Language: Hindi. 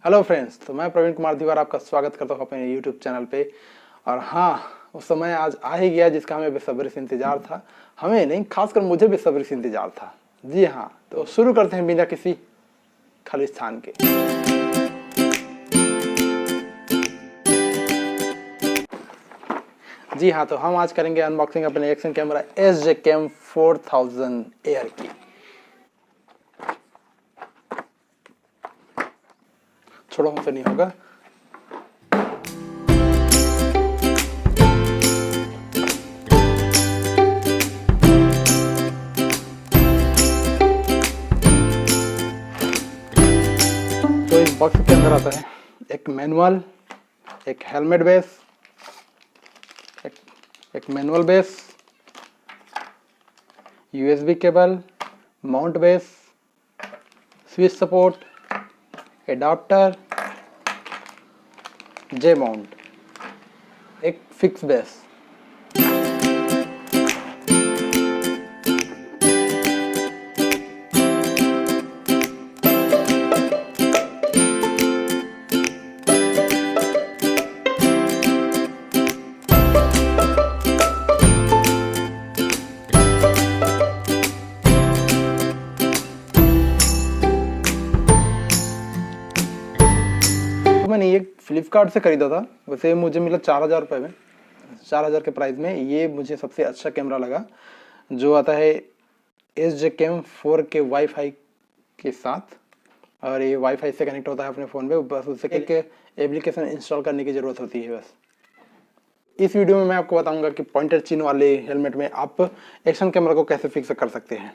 हेलो फ्रेंड्स, तो मैं प्रवीण कुमार दीवार आपका स्वागत करता हूँ अपने यूट्यूब चैनल पे। और हाँ, उस समय आज आ ही गया जिसका हमें बेसब्री से इंतजार था। हमें नहीं, खासकर मुझे बेसब्री से इंतजार था। जी हाँ, तो शुरू करते हैं बिना किसी खालिस्तान के। जी हाँ, तो हम आज करेंगे अनबॉक्सिंग अपने एक्शन कैमरा SJCAM 4000 एयर की। छोड़ो, हमसे नहीं होगा। तो इस बॉक्स के अंदर आता है एक मैनुअल, एक हेलमेट बेस, एक manual base, USB cable, mount base, switch support, adapter, J mount, एक फिक्स बेस। मैंने ये फ्लिपकार्ट से खरीदा था। वैसे मुझे मिला 4000 रुपये में, 4000 के प्राइस में। ये मुझे सबसे अच्छा कैमरा लगा जो आता है SJCAM 4K वाईफाई के साथ। और ये वाईफाई से कनेक्ट होता है अपने फ़ोन पे, बस उससे एक एप्लीकेशन इंस्टॉल करने की ज़रूरत होती है बस। इस वीडियो में मैं आपको बताऊंगा कि पॉइंटर चिन्ह वाले हेलमेट में आप एक्शन कैमरा को कैसे फिक्स कर सकते हैं।